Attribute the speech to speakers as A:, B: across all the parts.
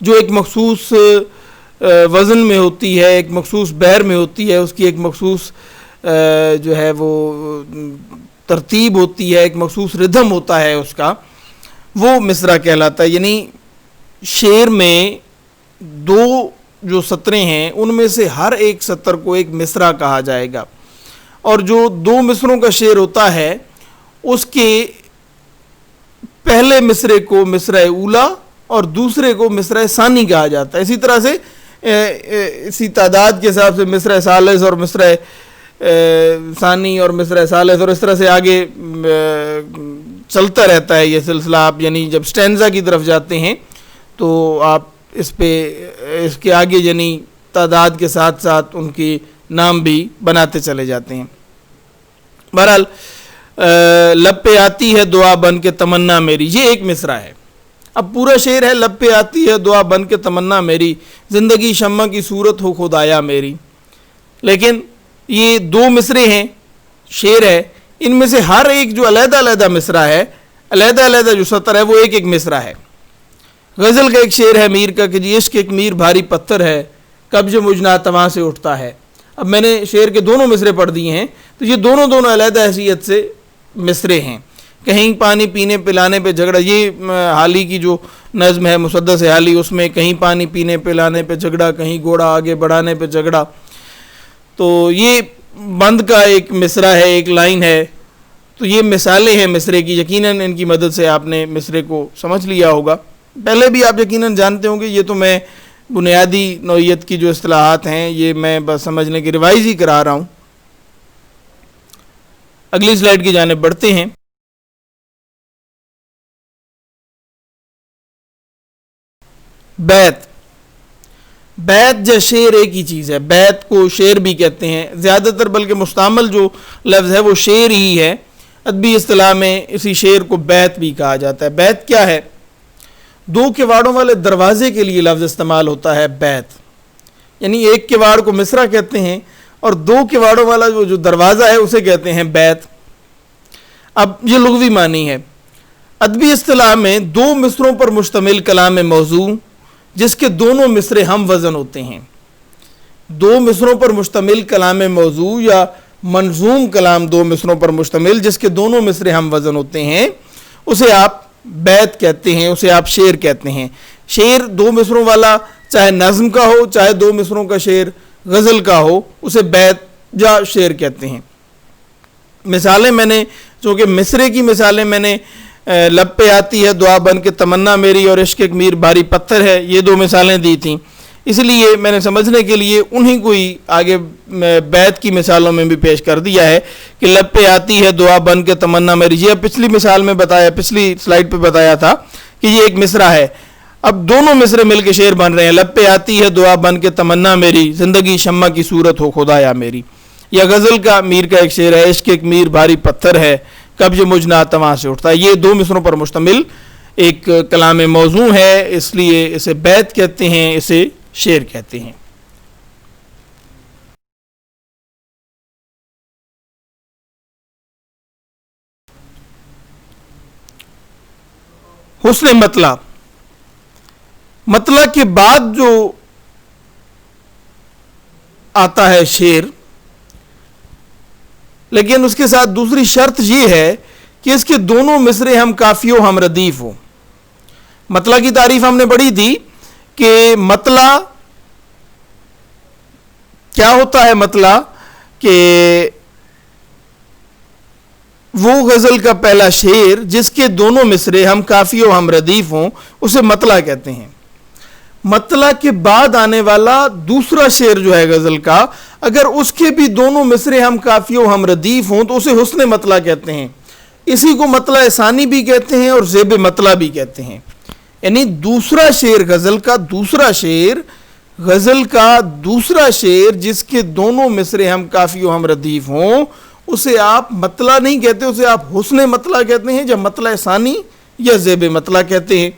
A: جو ایک مخصوص وزن میں ہوتی ہے، ایک مخصوص بحر میں ہوتی ہے، اس کی ایک مخصوص جو ہے وہ ترتیب ہوتی ہے، ایک مخصوص ردھم ہوتا ہے اس کا، وہ مصرع کہلاتا ہے. یعنی شعر میں دو جو سطریں ہیں ان میں سے ہر ایک سطر کو ایک مصرع کہا جائے گا، اور جو دو مصروں کا شعر ہوتا ہے اس کے پہلے مصرے کو مصرع اولا اور دوسرے کو مصرع ثانی کہا جاتا ہے. اسی طرح سے اسی تعداد کے حساب سے مصرع ثالث اور مصرع ثانی اور مصرع ثالث اور اس طرح سے آگے چلتا رہتا ہے یہ سلسلہ. آپ یعنی جب سٹینزا کی طرف جاتے ہیں تو آپ اس پہ اس کے آگے یعنی تعداد کے ساتھ ساتھ ان کی نام بھی بناتے چلے جاتے ہیں. بہرحال لب پہ آتی ہے دعا بن کے تمنا میری، یہ ایک مصرع ہے. اب پورا شعر ہے لب پہ آتی ہے دعا بن کے تمنا میری، زندگی شمع کی صورت ہو خدایا میری. لیکن یہ دو مصرے ہیں، شعر ہے، ان میں سے ہر ایک جو علیحدہ علیحدہ مصرع ہے، علیحدہ علیحدہ جو سطر ہے وہ ایک ایک مصرع ہے. غزل کا ایک شعر ہے میر کا کہ جی عشق ایک میر بھاری پتھر ہے، قبض مجھ ناتواں سے اٹھتا ہے. اب میں نے شعر کے دونوں مصرے پڑھ دیے ہیں، تو یہ دونوں علیحدہ حیثیت سے مصرے ہیں. کہیں پانی پینے پلانے پہ جھگڑا، یہ حالی کی جو نظم ہے مسدس حالی، اس میں کہیں پانی پینے پلانے پہ جھگڑا، کہیں گھوڑا آگے بڑھانے پہ جھگڑا. تو یہ بند کا ایک مصرع ہے، ایک لائن ہے. تو یہ مثالیں ہیں مصرے کی، یقیناً ان کی مدد سے آپ نے مصرے کو سمجھ لیا ہوگا. پہلے بھی آپ یقیناً جانتے ہوں گے، یہ تو میں بنیادی نوعیت کی جو اصطلاحات ہیں یہ میں بس سمجھنے کی ریوائز ہی کرا رہا ہوں. اگلی سلائیڈ کی جانب بڑھتے ہیں. بیت، بیت یا شعر ایک ہی چیز ہے. بیت کو شعر بھی کہتے ہیں، زیادہ تر بلکہ مستعمل جو لفظ ہے وہ شعر ہی ہے. ادبی اصطلاح میں اسی شعر کو بیت بھی کہا جاتا ہے. بیت کیا ہے؟ دو کواڑوں والے دروازے کے لیے لفظ استعمال ہوتا ہے بیت. یعنی ایک کواڑ کو مصرع کہتے ہیں اور دو کواڑوں والا جو دروازہ ہے اسے کہتے ہیں بیت. اب یہ لغوی معنی ہے. ادبی اصطلاح میں دو مصروں پر مشتمل کلام موضوع جس کے دونوں مصرے ہم وزن ہوتے ہیں. دو مصروں پر مشتمل کلام موضوع یا منظوم کلام دو مصروں پر مشتمل جس کے دونوں مصرے ہم وزن ہوتے ہیں اسے آپ بیت کہتے ہیں، اسے آپ شعر کہتے ہیں. شعر دو مصروں والا چاہے نظم کا ہو چاہے دو مصروں کا شعر غزل کا ہو اسے بیت یا شعر کہتے ہیں. مثالیں میں نے چونکہ مصرے کی مثالیں میں نے لب پہ آتی ہے دعا بن کے تمنا میری اور عشق ایک میر بھاری پتھر ہے یہ دو مثالیں دی تھیں، اس لیے میں نے سمجھنے کے لیے انہی کو ہی آگے بیت کی مثالوں میں بھی پیش کر دیا ہے کہ لب پہ آتی ہے دعا بن کے تمنا میری. یہ پچھلی مثال میں بتایا، پچھلی سلائیڈ پہ بتایا تھا کہ یہ ایک مصرع ہے. اب دونوں مصرے مل کے شعر بن رہے ہیں. لب پہ آتی ہے دعا بن کے تمنا میری، زندگی شمع کی صورت ہو خدایا میری. یا غزل کا میر کا ایک شعر ہے عشق ایک میر بھاری پتھر ہے، قبض مجھ ناتواں سے اٹھتا ہے. یہ دو مصروں پر مشتمل ایک کلام موضوع ہے، اس لیے اسے بیت کہتے ہیں، اسے شعر کہتے ہیں. حسن مطلع، مطلع کے بعد جو آتا ہے شعر، لیکن اس کے ساتھ دوسری شرط یہ ہے کہ اس کے دونوں مصرے ہم کافی و ہم ردیف ہوں. مطلع کی تعریف ہم نے پڑھی تھی کہ مطلع کیا ہوتا ہے. مطلع کہ وہ غزل کا پہلا شعر جس کے دونوں مصرے ہم کافی و ہم ردیف ہوں اسے مطلع کہتے ہیں. مطلع کے بعد آنے والا دوسرا شعر جو ہے غزل کا، اگر اس کے بھی دونوں مصرے ہم کافی و ہم ردیف ہوں تو اسے حسن مطلع کہتے ہیں. اسی کو مطلع ثانی بھی کہتے ہیں اور زیب مطلع بھی کہتے ہیں. یعنی دوسرا شعر غزل کا دوسرا شعر جس کے دونوں مصرے ہم کافی و ہم ردیف ہوں اسے آپ مطلع نہیں کہتے، اسے آپ حسن مطلع کہتے ہیں، یا مطلع ثانی یا زیب مطلع کہتے ہیں.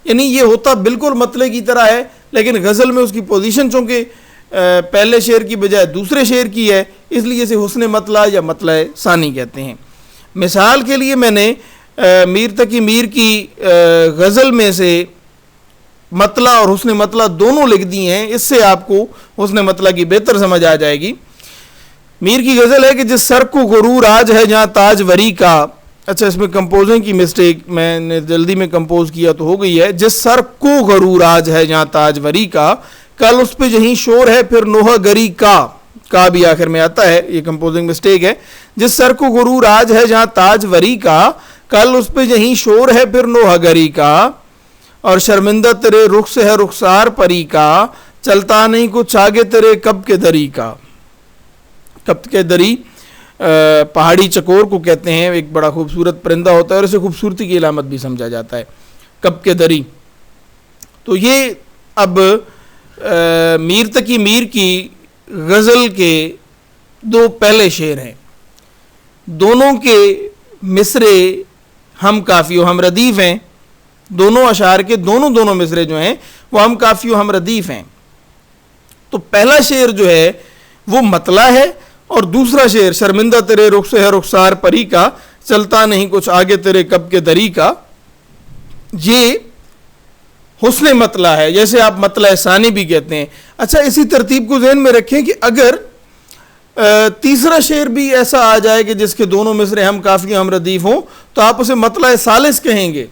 A: یعنی یہ ہوتا بالکل مطلع کی طرح ہے، لیکن غزل میں اس کی پوزیشن چونکہ پہلے شعر کی بجائے دوسرے شعر کی ہے، اس لیے اسے حسن مطلع یا مطلع ثانی کہتے ہیں. مثال کے لیے میں نے میر تقی میر کی غزل میں سے مطلع اور حسن مطلع دونوں لکھ دی ہیں، اس سے آپ کو حسن مطلع کی بہتر سمجھ آ جائے گی۔ میر کی غزل ہے کہ جس سر کو غرور آج ہے جہاں تاج وری کا، اچھا اس میں کمپوزنگ کی مسٹیک، میں نے جلدی میں کمپوز کیا تو ہو گئی ہے، جس سر کو غرور آج ہے جہاں تاج وری کا، کل اس پہ یہیں شور ہے پھر نوحہ گری کا بھی آخر میں آتا ہے، یہ کمپوزنگ مسٹیک ہے۔ جس سر کو غرور آج ہے جہاں تاج وری کا، کل اس پہ یہیں شور ہے پھر نوحہ گری کا، اور شرمندہ تیرے رخ سے ہے رخسار پری کا، چلتا نہیں کچھ آگے تیرے کب کے دری کا۔ کب کے دری پہاڑی چکور کو کہتے ہیں، ایک بڑا خوبصورت پرندہ ہوتا ہے اور اسے خوبصورتی کی علامت بھی سمجھا جاتا ہے، کب کے دری۔ تو یہ اب میر تقی میر کی غزل کے دو پہلے شعر ہیں، دونوں کے مصرے ہم کافی و ہم ردیف ہیں، دونوں اشعار کے دونوں مصرے جو ہیں وہ ہم کافی و ہم ردیف ہیں۔ تو پہلا شعر جو ہے وہ مطلع ہے، اور دوسرا شعر شرمندہ تیرے رخ سے ہے رخسار پری کا، چلتا نہیں کچھ آگے تیرے کب کے دری کا، یہ حسن مطلع ہے، جیسے آپ مطلع ثانی بھی کہتے ہیں۔ اچھا اسی ترتیب کو ذہن میں رکھیں کہ اگر تیسرا شعر بھی ایسا آ جائے کہ جس کے دونوں مصرے ہم کافی ہم ردیف ہوں تو آپ اسے مطلع ثالث کہیں گے۔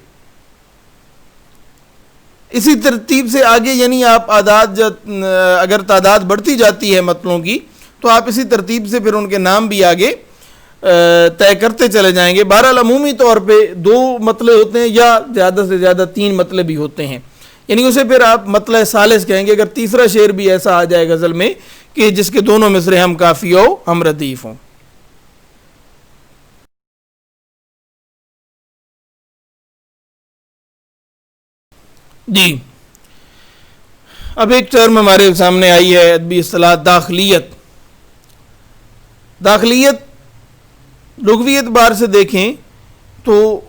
A: اسی ترتیب سے آگے یعنی آپ اگر تعداد بڑھتی جاتی ہے مطلعوں کی تو آپ اسی ترتیب سے پھر ان کے نام بھی آگے طے کرتے چلے جائیں گے۔ بہرحال عمومی طور پہ دو مطلع ہوتے ہیں یا زیادہ سے زیادہ تین مطلع بھی ہوتے ہیں، یعنی اسے پھر آپ مطلع ثالث کہیں گے اگر تیسرا شعر بھی ایسا آ جائے غزل میں کہ جس کے دونوں مصرے ہم کافی ہو ہم ردیف ہوں۔ جی اب ایک ٹرم ہمارے سامنے آئی ہے ادبی اصطلاح داخلیت۔ داخلیت لغوی اعتبار سے دیکھیں تو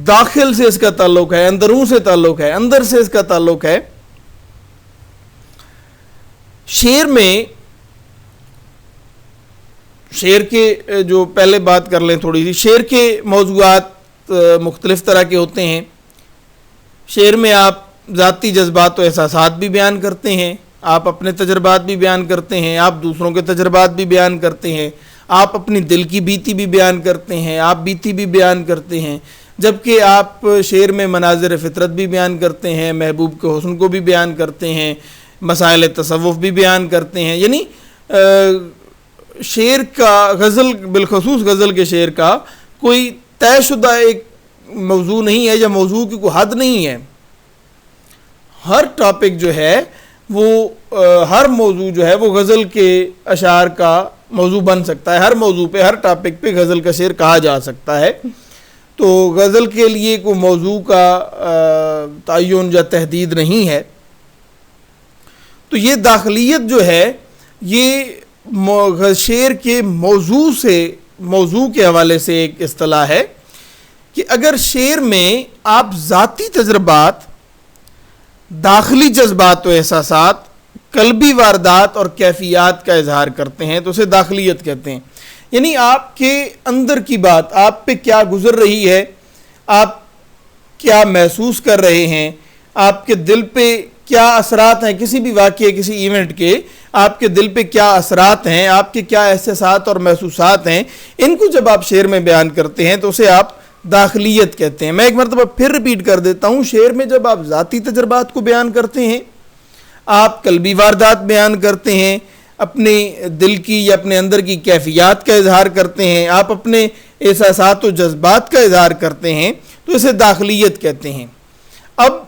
A: داخل سے اس کا تعلق ہے، اندرون سے تعلق ہے، اندر سے اس کا تعلق ہے۔ شعر میں شعر کے جو پہلے بات کر لیں تھوڑی سی، شعر کے موضوعات مختلف طرح کے ہوتے ہیں۔ شعر میں آپ ذاتی جذبات و احساسات بھی بیان کرتے ہیں، آپ اپنے تجربات بھی بیان کرتے ہیں، آپ دوسروں کے تجربات بھی بیان کرتے ہیں، آپ اپنی دل کی بیتی بھی بیان کرتے ہیں، آپ بیتی بھی بیان کرتے ہیں، جبکہ آپ شعر میں مناظر فطرت بھی بیان کرتے ہیں، محبوب کے حسن کو بھی بیان کرتے ہیں، مسائل تصوف بھی بیان کرتے ہیں۔ یعنی شعر کا غزل بالخصوص غزل کے شعر کا کوئی طے شدہ ایک موضوع نہیں ہے یا موضوع کی کوئی حد نہیں ہے۔ ہر ٹاپک جو ہے وہ ہر موضوع جو ہے وہ غزل کے اشعار کا موضوع بن سکتا ہے، ہر موضوع پہ ہر ٹاپک پہ غزل کا شعر کہا جا سکتا ہے۔ تو غزل کے لیے کوئی موضوع کا تعین یا تحدید نہیں ہے۔ تو یہ داخلیت جو ہے یہ شعر کے موضوع کے حوالے سے ایک اصطلاح ہے کہ اگر شعر میں آپ ذاتی تجربات، داخلی جذبات و احساسات، قلبی واردات اور کیفیات کا اظہار کرتے ہیں تو اسے داخلیت کہتے ہیں۔ یعنی آپ کے اندر کی بات، آپ پہ کیا گزر رہی ہے، آپ کیا محسوس کر رہے ہیں، آپ کے دل پہ کیا اثرات ہیں، کسی بھی واقعے کسی ایونٹ کے آپ کے دل پہ کیا اثرات ہیں، آپ کے کیا احساسات اور محسوسات ہیں، ان کو جب آپ شعر میں بیان کرتے ہیں تو اسے آپ داخلیت کہتے ہیں۔ میں ایک مرتبہ پھر ریپیٹ کر دیتا ہوں، شعر میں جب آپ ذاتی تجربات کو بیان کرتے ہیں، آپ قلبی واردات بیان کرتے ہیں، اپنے دل کی یا اپنے اندر کی کیفیات کا اظہار کرتے ہیں، آپ اپنے احساسات و جذبات کا اظہار کرتے ہیں تو اسے داخلیت کہتے ہیں۔ اب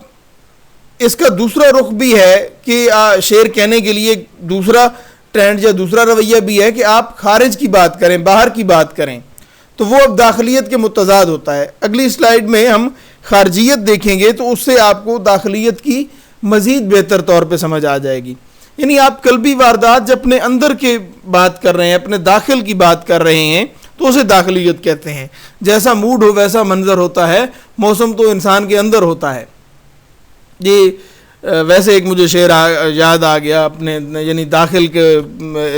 A: اس کا دوسرا رخ بھی ہے کہ شعر کہنے کے لیے دوسرا ٹرینڈ یا دوسرا رویہ بھی ہے کہ آپ خارج کی بات کریں، باہر کی بات کریں، تو وہ اب داخلیت کے متضاد ہوتا ہے۔ اگلی سلائیڈ میں ہم خارجیت دیکھیں گے تو اس سے آپ کو داخلیت کی مزید بہتر طور پہ سمجھ آ جائے گی۔ یعنی آپ قلبی واردات جب اپنے اندر کے بات کر رہے ہیں، اپنے داخل کی بات کر رہے ہیں تو اسے داخلیت کہتے ہیں۔ جیسا موڈ ہو ویسا منظر ہوتا ہے، موسم تو انسان کے اندر ہوتا ہے۔ یہ ویسے ایک مجھے شعر یاد آ گیا اپنے یعنی داخل کے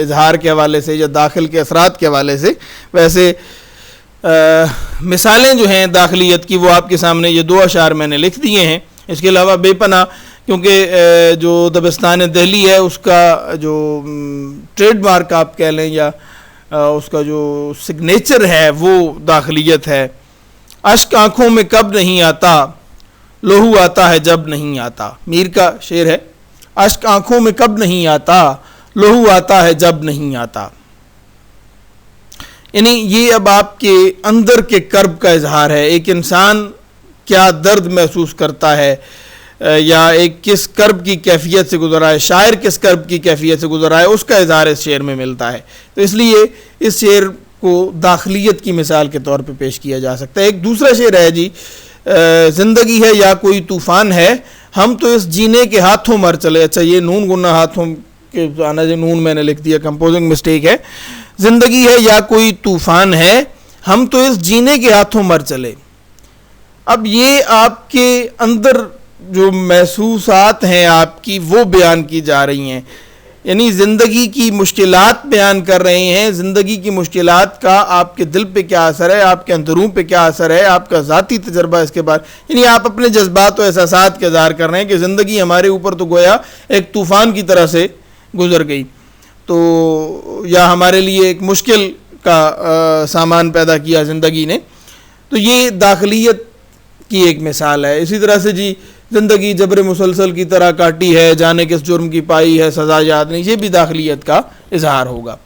A: اظہار کے حوالے سے یا داخل کے اثرات کے حوالے سے۔ ویسے مثالیں جو ہیں داخلیت کی وہ آپ کے سامنے یہ دو اشعار میں نے لکھ دیے ہیں۔ اس کے علاوہ بے پناہ کیونکہ جو دبستان دہلی ہے اس کا جو ٹریڈ مارک آپ کہہ لیں یا اس کا جو سگنیچر ہے وہ داخلیت ہے. اشک آنکھوں میں کب نہیں آتا، لہو آتا ہے جب نہیں آتا. میر کا شعر ہے، اشک آنکھوں میں کب نہیں آتا، لہو آتا ہے جب نہیں آتا. یعنی یہ اب آپ کے اندر کے کرب کا اظہار ہے. ایک انسان کیا درد محسوس کرتا ہے یا ایک کس کرب کی کیفیت سے گزرا ہے، شاعر کس کرب کی کیفیت سے گزرا ہے، اس کا اظہار اس شعر میں ملتا ہے. تو اس لیے اس شعر کو داخلیت کی مثال کے طور پہ پیش کیا جا سکتا ہے. ایک دوسرا شعر ہے جی، زندگی ہے یا کوئی طوفان ہے، ہم تو اس جینے کے ہاتھوں مر چلے. اچھا یہ نون گنا ہاتھوں کے آنا جی، نون میں نے لکھ دیا، کمپوزنگ مسٹیک ہے. زندگی ہے یا کوئی طوفان ہے، ہم تو اس جینے کے ہاتھوں مر چلے. اب یہ آپ کے اندر جو محسوسات ہیں آپ کی وہ بیان کی جا رہی ہیں، یعنی زندگی کی مشکلات بیان کر رہے ہیں. زندگی کی مشکلات کا آپ کے دل پہ کیا اثر ہے، آپ کے اندروں پہ کیا اثر ہے، آپ کا ذاتی تجربہ اس کے بعد، یعنی آپ اپنے جذبات و احساسات کا اظہار کر رہے ہیں کہ زندگی ہمارے اوپر تو گویا ایک طوفان کی طرح سے گزر گئی، تو یا ہمارے لیے ایک مشکل کا سامان پیدا کیا زندگی نے. تو یہ داخلیت کی ایک مثال ہے. اسی طرح سے جی، زندگی جبر مسلسل کی طرح کاٹی ہے، جانے کس جرم کی پائی ہے سزا یاد نہیں، یہ بھی داخلیت کا اظہار ہوگا.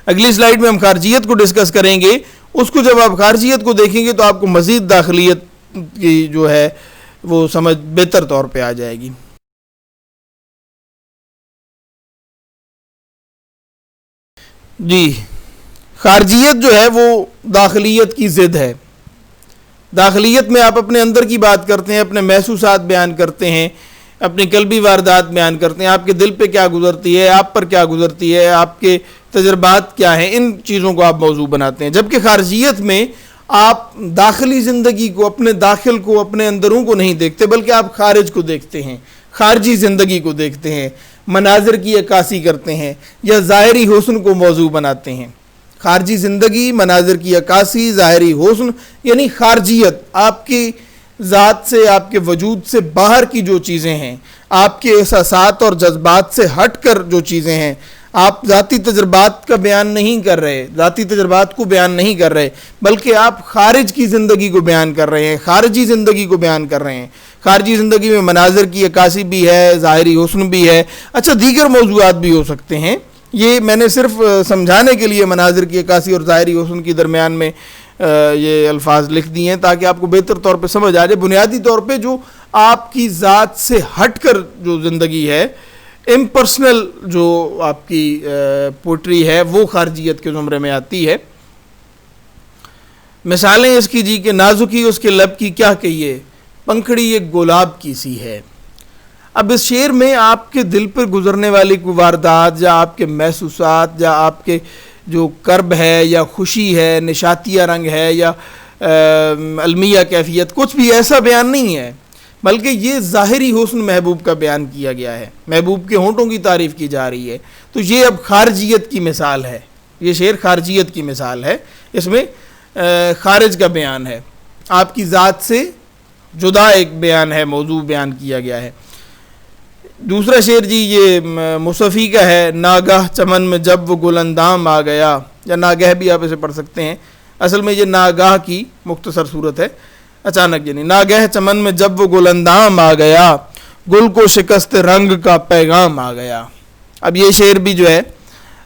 A: اگلی سلائیڈ میں ہم خارجیت کو ڈسکس کریں گے. اس کو جب آپ خارجیت کو دیکھیں گے تو آپ کو مزید داخلیت کی جو ہے وہ سمجھ بہتر طور پہ آ جائے گی. جی، خارجیت جو ہے وہ داخلیت کی ضد ہے. داخلیت میں آپ اپنے اندر کی بات کرتے ہیں، اپنے محسوسات بیان کرتے ہیں، اپنی قلبی واردات بیان کرتے ہیں، آپ کے دل پہ کیا گزرتی ہے، آپ پر کیا گزرتی ہے، آپ کے تجربات کیا ہیں، ان چیزوں کو آپ موضوع بناتے ہیں. جبکہ خارجیت میں آپ داخلی زندگی کو، اپنے داخل کو، اپنے اندروں کو نہیں دیکھتے، بلکہ آپ خارج کو دیکھتے ہیں، خارجی زندگی کو دیکھتے ہیں، مناظر کی عکاسی کرتے ہیں یا ظاہری حسن کو موضوع بناتے ہیں. خارجی زندگی، مناظر کی عکاسی، ظاہری حسن، یعنی خارجیت آپ کی ذات سے، آپ کے وجود سے باہر کی جو چیزیں ہیں، آپ کے احساسات اور جذبات سے ہٹ کر جو چیزیں ہیں. آپ ذاتی تجربات کا بیان نہیں کر رہے، ذاتی تجربات کو بیان نہیں کر رہے، بلکہ آپ خارج کی زندگی کو بیان کر رہے ہیں، خارجی زندگی کو بیان کر رہے ہیں. خارجی زندگی میں مناظر کی عکاسی بھی ہے، ظاہری حسن بھی ہے. اچھا، دیگر موضوعات بھی ہو سکتے ہیں. یہ میں نے صرف سمجھانے کے لیے مناظر کی عکاسی اور ظاہری حسن کی درمیان میں یہ الفاظ لکھ دیے ہیں تاکہ آپ کو بہتر طور پہ سمجھ آ جائے. بنیادی طور پہ جو آپ کی ذات سے ہٹ کر جو زندگی ہے، امپرسنل جو آپ کی پوئٹری ہے، وہ خارجیت کے زمرے میں آتی ہے. مثالیں اس کی جی کہ نازکی اس کے لب کی کیا کہیے، پنکھڑی ایک گلاب کی سی ہے. اب اس شعر میں آپ کے دل پر گزرنے والی کوئی واردات یا آپ کے محسوسات یا آپ کے جو کرب ہے یا خوشی ہے، نشاتیہ رنگ ہے یا المیہ کیفیت، کچھ بھی ایسا بیان نہیں ہے، بلکہ یہ ظاہری حسن محبوب کا بیان کیا گیا ہے، محبوب کے ہونٹوں کی تعریف کی جا رہی ہے. تو یہ اب خارجیت کی مثال ہے، یہ شعر خارجیت کی مثال ہے. اس میں خارج کا بیان ہے، آپ کی ذات سے جدا ایک بیان ہے، موضوع بیان کیا گیا ہے. دوسرا شعر جی یہ مصفی کا ہے، ناگاہ چمن میں جب وہ گل اندام آ گیا، یا ناگہ بھی آپ اسے پڑھ سکتے ہیں. اصل میں یہ ناگاہ کی مختصر صورت ہے، اچانک یعنی ناگہ چمن میں جب وہ گل اندام آ گیا، گل کو شکست رنگ کا پیغام آ گیا. اب یہ شعر بھی جو ہے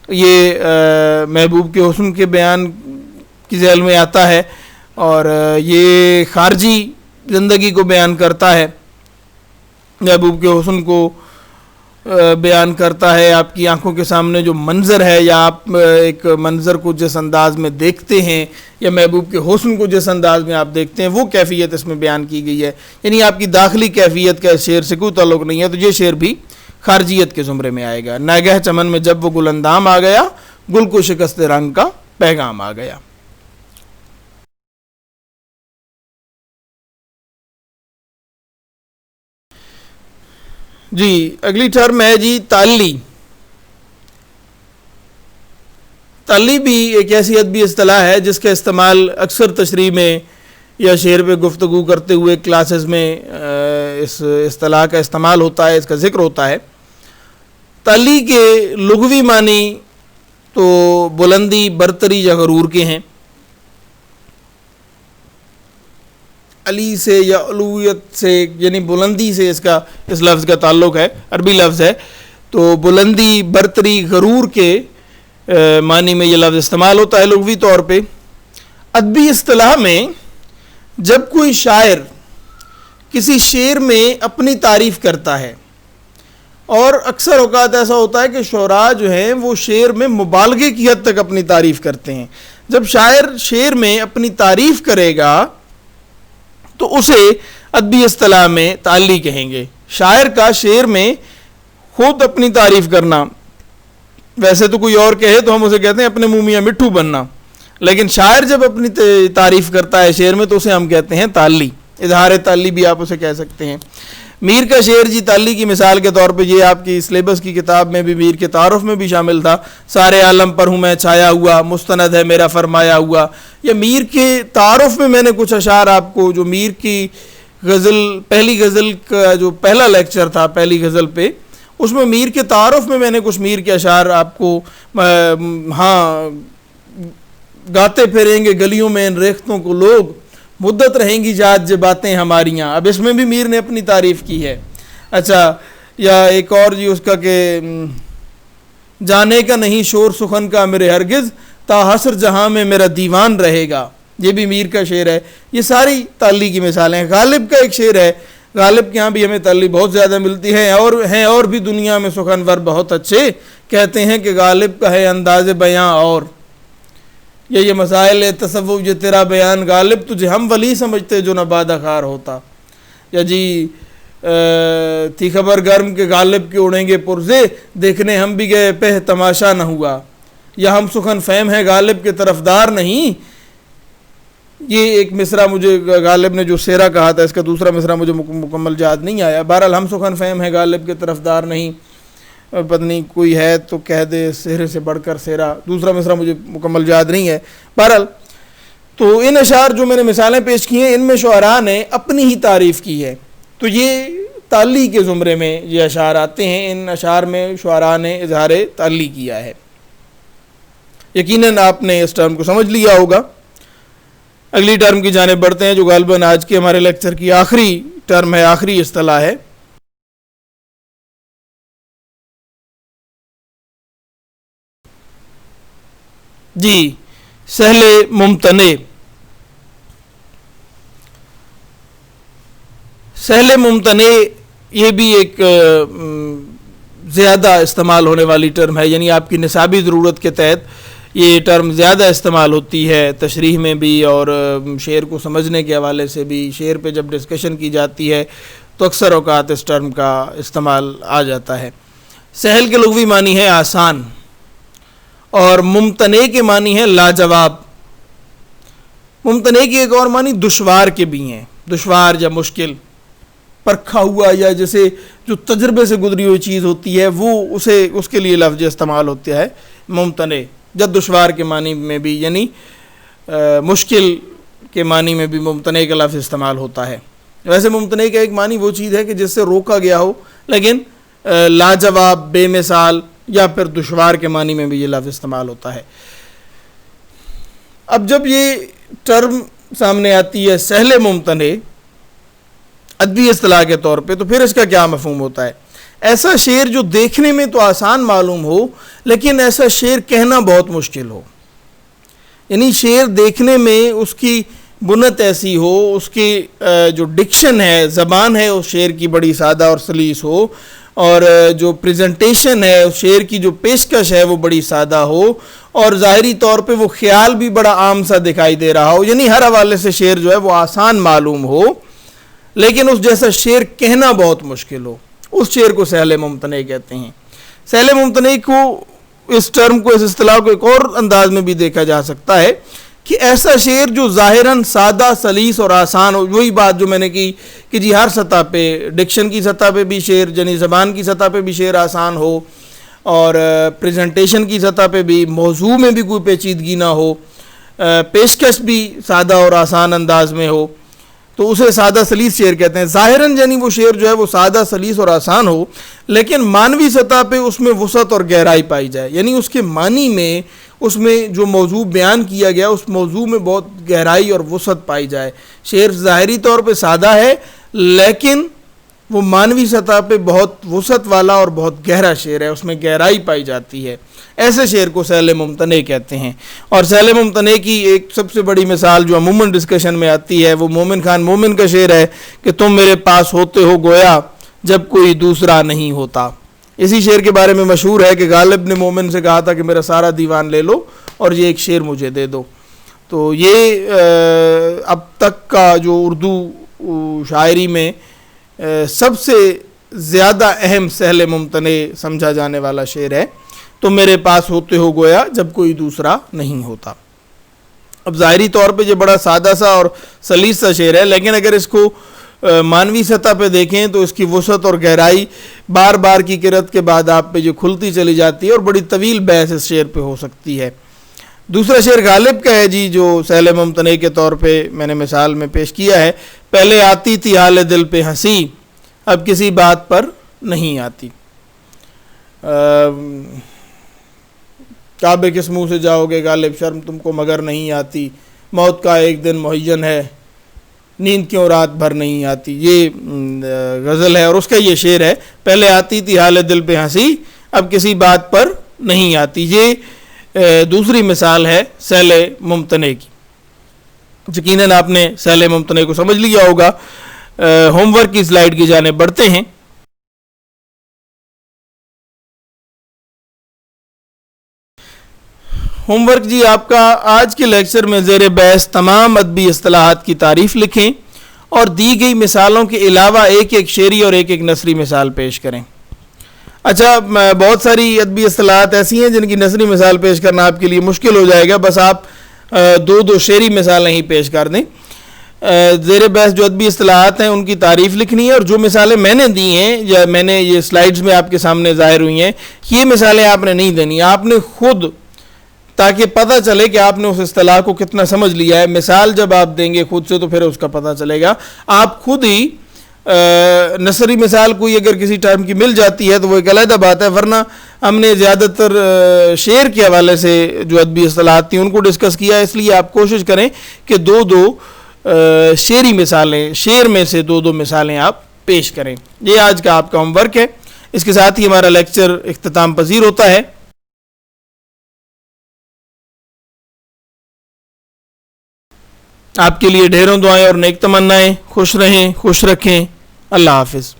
A: یہ محبوب کے حسن کے بیان کی ذیل میں آتا ہے اور یہ خارجی زندگی کو بیان کرتا ہے، محبوب کے حسن کو بیان کرتا ہے. آپ کی آنکھوں کے سامنے جو منظر ہے یا آپ ایک منظر کو جس انداز میں دیکھتے ہیں یا محبوب کے حسن کو جس انداز میں آپ دیکھتے ہیں، وہ کیفیت اس میں بیان کی گئی ہے. یعنی آپ کی داخلی کیفیت کا اس شعر سے کوئی تعلق نہیں ہے، تو یہ شعر بھی خارجیت کے زمرے میں آئے گا. ناگہ چمن میں جب وہ گل اندام آ گیا، گل کو شکست رنگ کا پیغام آ گیا. جی اگلی ٹرم ہے جی تعلی. تعلی بھی ایک ایسی ادبی اصطلاح ہے جس کا استعمال اکثر تشریح میں یا شعر پہ گفتگو کرتے ہوئے کلاسز میں اس اصطلاح کا استعمال ہوتا ہے، اس کا ذکر ہوتا ہے۔ تعلی کے لغوی معنی تو بلندی، برتری یا غرور کے ہیں۔ علی سے یا علویت سے یعنی بلندی سے اس لفظ کا تعلق ہے، عربی لفظ ہے، تو بلندی، برتری، غرور کے معنی میں یہ لفظ استعمال ہوتا ہے لغوی طور پہ۔ ادبی اصطلاح میں جب کوئی شاعر کسی شعر میں اپنی تعریف کرتا ہے، اور اکثر اوقات ایسا ہوتا ہے کہ شعراء جو ہیں وہ شعر میں مبالغے کی حد تک اپنی تعریف کرتے ہیں، جب شاعر شعر میں اپنی تعریف کرے گا تو اسے ادبی اصطلاح میں تعلی کہیں گے۔ شاعر کا شعر میں خود اپنی تعریف کرنا، ویسے تو کوئی اور کہے تو ہم اسے کہتے ہیں اپنے منہ میاں مٹھو بننا، لیکن شاعر جب اپنی تعریف کرتا ہے شعر میں تو اسے ہم کہتے ہیں تعلی، اظہار تعلی بھی آپ اسے کہہ سکتے ہیں۔ میر کا شعر جی تعلی کی مثال کے طور پہ یہ آپ کی سلیبس کی کتاب میں بھی میر کے تعارف میں بھی شامل تھا، سارے عالم پر ہوں میں چھایا ہوا، مستند ہے میرا فرمایا ہوا۔ یا میر کے تعارف میں نے کچھ اشعار آپ کو، جو میر کی غزل، پہلی غزل کا جو پہلا لیکچر تھا پہلی غزل پہ، اس میں میر کے تعارف میں نے کچھ میر کے اشعار آپ کو ہاں گاتے پھریں گے گلیوں میں ان ریختوں کو لوگ، مدت رہیں گی یاد جو باتیں ہماریاں، اب اس میں بھی میر نے اپنی تعریف کی ہے۔ اچھا، یا ایک اور جی اس کا کہ جانے کا نہیں شور سخن کا میرے ہرگز، تا حسر جہاں میں میرا دیوان رہے گا، یہ بھی میر کا شعر ہے۔ یہ ساری تعلی کی مثالیں ہیں۔ غالب کا ایک شعر ہے، غالب کے ہاں بھی ہمیں تعلی بہت زیادہ ملتی ہے، اور بھی دنیا میں سخنور بہت اچھے، کہتے ہیں کہ غالب کا ہے انداز بیاں اور یہ مسائل تصوف یہ تیرا بیان غالب، تجھے ہم ولی سمجھتے جو نبادہ خار ہوتا۔ یا جی تھی خبر گرم کے غالب کے اڑیں گے پرزے، دیکھنے ہم بھی گئے پہ تماشا نہ ہوا، یا ہم سخن فہم ہے غالب کے طرفدار نہیں۔ یہ ایک مصرع مجھے غالب نے جو سیرا کہا تھا، اس کا دوسرا مصرع مجھے مکمل یاد نہیں آیا۔ بہرحال ہم سخن فہم ہے غالب کے طرفدار نہیں، پتنی کوئی ہے تو کہہ دے سہرے سے بڑھ کر سیرا، دوسرا مصرع مجھے مکمل یاد نہیں ہے۔ بہرحال تو ان اشعار جو میں نے مثالیں پیش کی ہیں، ان میں شعراء نے اپنی ہی تعریف کی ہے، تو یہ تعلی کے زمرے میں یہ اشعار آتے ہیں۔ ان اشعار میں شعراء نے اظہار تعلی کیا ہے۔ یقیناً آپ نے اس ٹرم کو سمجھ لیا ہوگا۔ اگلی ٹرم کی جانب بڑھتے ہیں جو غالباً آج کے ہمارے لیکچر کی آخری ٹرم ہے، آخری اصطلاح ہے۔ جی، سہل ممتنع۔ سہل ممتنع یہ بھی ایک زیادہ استعمال ہونے والی ٹرم ہے، یعنی آپ کی نصابی ضرورت کے تحت یہ ٹرم زیادہ استعمال ہوتی ہے، تشریح میں بھی اور شعر کو سمجھنے کے حوالے سے بھی۔ شعر پہ جب ڈسکشن کی جاتی ہے تو اکثر اوقات اس ٹرم کا استعمال آ جاتا ہے۔ سہل کے لغوی معنی ہے آسان، اور ممتنع کے معنی ہے لاجواب۔ ممتنع کی ایک اور معنی دشوار کے بھی ہیں، دشوار یا مشکل، پرکھا ہوا، یا جیسے جو تجربے سے گزری ہوئی چیز ہوتی ہے وہ اس کے لیے لفظ استعمال ہوتا ہے ممتنع۔ جب دشوار کے معنی میں بھی یعنی مشکل کے معنی میں بھی ممتنع کا لفظ استعمال ہوتا ہے۔ ویسے ممتنع کا ایک معنی وہ چیز ہے کہ جس سے روکا گیا ہو، لیکن لاجواب، بے مثال یا پھر دشوار کے معنی میں بھی یہ لفظ استعمال ہوتا ہے۔ اب جب یہ ٹرم سامنے آتی ہے سہل ممتنع ادبی اصطلاح کے طور پہ، تو پھر اس کا کیا مفہوم ہوتا ہے؟ ایسا شعر جو دیکھنے میں تو آسان معلوم ہو لیکن ایسا شعر کہنا بہت مشکل ہو، یعنی شعر دیکھنے میں اس کی بنت ایسی ہو، اس کی جو ڈکشن ہے، زبان ہے اس شعر کی بڑی سادہ اور سلیس ہو، اور جو پریزنٹیشن ہے اس شعر کی جو پیشکش ہے وہ بڑی سادہ ہو، اور ظاہری طور پہ وہ خیال بھی بڑا عام سا دکھائی دے رہا ہو، یعنی ہر حوالے سے شعر جو ہے وہ آسان معلوم ہو لیکن اس جیسا شعر کہنا بہت مشکل ہو، اس شعر کو سہل ممتنع کہتے ہیں۔ سہل ممتنع کو، اس ٹرم کو، اس اصطلاح کو ایک اور انداز میں بھی دیکھا جا سکتا ہے کہ ایسا شعر جو ظاہراً سادہ، سلیس اور آسان ہو۔ وہی بات جو میں نے کی کہ جی ہر سطح پہ، ڈکشن کی سطح پہ بھی شعر، یعنی زبان کی سطح پہ بھی شعر آسان ہو، اور پریزنٹیشن کی سطح پہ بھی، موضوع میں بھی کوئی پیچیدگی نہ ہو، پیشکش بھی سادہ اور آسان انداز میں ہو تو اسے سادہ سلیس شعر کہتے ہیں. ظاہراً یعنی وہ شعر جو ہے وہ سادہ سلیس اور آسان ہو لیکن معنوی سطح پہ اس میں وسعت اور گہرائی پائی جائے, یعنی اس کے معنی میں اس میں جو موضوع بیان کیا گیا اس موضوع میں بہت گہرائی اور وسعت پائی جائے. شعر ظاہری طور پہ سادہ ہے لیکن وہ معنوی سطح پہ بہت وسعت والا اور بہت گہرا شعر ہے, اس میں گہرائی پائی جاتی ہے. ایسے شعر کو سیل ممتنع کہتے ہیں. اور سیل ممتنع کی ایک سب سے بڑی مثال جو عموماً ڈسکشن میں آتی ہے وہ مومن خان مومن کا شعر ہے کہ تم میرے پاس ہوتے ہو گویا جب کوئی دوسرا نہیں ہوتا. اسی شعر کے بارے میں مشہور ہے کہ غالب نے مومن سے کہا تھا کہ میرا سارا دیوان لے لو اور یہ ایک شعر مجھے دے دو. تو یہ اب تک کا جو اردو شاعری میں سب سے زیادہ اہم سیل ممتنع سمجھا جانے والا شعر ہے, تو میرے پاس ہوتے ہو گویا جب کوئی دوسرا نہیں ہوتا. اب ظاہری طور پہ یہ بڑا سادہ سا اور سلیس سا شعر ہے لیکن اگر اس کو معنوی سطح پہ دیکھیں تو اس کی وسعت اور گہرائی بار بار کی قرأت کے بعد آپ پہ جو کھلتی چلی جاتی ہے اور بڑی طویل بحث اس شعر پہ ہو سکتی ہے. دوسرا شعر غالب کا ہے جی جو سیل ممتنع کے طور پہ میں نے مثال میں پیش کیا ہے. پہلے آتی تھی حال دل پہ ہنسی اب کسی بات پر نہیں آتی. کعبے کس منہ سے جاؤ گے غالب شرم تم کو مگر نہیں آتی, موت کا ایک دن معین ہے نیند کیوں رات بھر نہیں آتی. یہ غزل ہے اور اس کا یہ شعر ہے پہلے آتی تھی حال دل پہ ہنسی اب کسی بات پر نہیں آتی. یہ دوسری مثال ہے سیل ممتنع کی. یقیناً آپ نے سیل ممتنع کو سمجھ لیا ہوگا. ہوم ورک کی سلائیڈ کی جانب بڑھتے ہیں. ہوم ورک جی آپ کا آج کے لیکچر میں زیر بحث تمام ادبی اصطلاحات کی تعریف لکھیں اور دی گئی مثالوں کے علاوہ ایک ایک شعری اور ایک ایک نثری مثال پیش کریں. اچھا بہت ساری ادبی اصطلاحات ایسی ہیں جن کی نثری مثال پیش کرنا آپ کے لیے مشکل ہو جائے گا, بس آپ دو شعری مثالیں ہی پیش کر دیں. زیر بحث جو ادبی اصطلاحات ہیں ان کی تعریف لکھنی ہے اور جو مثالیں میں نے دی ہیں یا میں نے یہ سلائیڈز میں آپ کے سامنے ظاہر ہوئی ہیں یہ مثالیں آپ نے نہیں دینی, آپ نے خود تاکہ پتہ چلے کہ آپ نے اس اصطلاح کو کتنا سمجھ لیا ہے. مثال جب آپ دیں گے خود سے تو پھر اس کا پتہ چلے گا. آپ خود ہی نثری مثال کوئی اگر کسی ٹرم کی مل جاتی ہے تو وہ ایک علیحدہ بات ہے, ورنہ ہم نے زیادہ تر شعر کے حوالے سے جو ادبی اصطلاحات تھیں ان کو ڈسکس کیا, اس لیے آپ کوشش کریں کہ دو شعری مثالیں شعر میں سے دو مثالیں آپ پیش کریں. یہ آج کا آپ کا ہوم ورک ہے. اس کے ساتھ ہی ہمارا لیکچر اختتام پذیر ہوتا ہے. آپ کے لیے ڈھیروں دعائیں اور نیک تمنائیں. خوش رہیں خوش رکھیں. اللہ حافظ.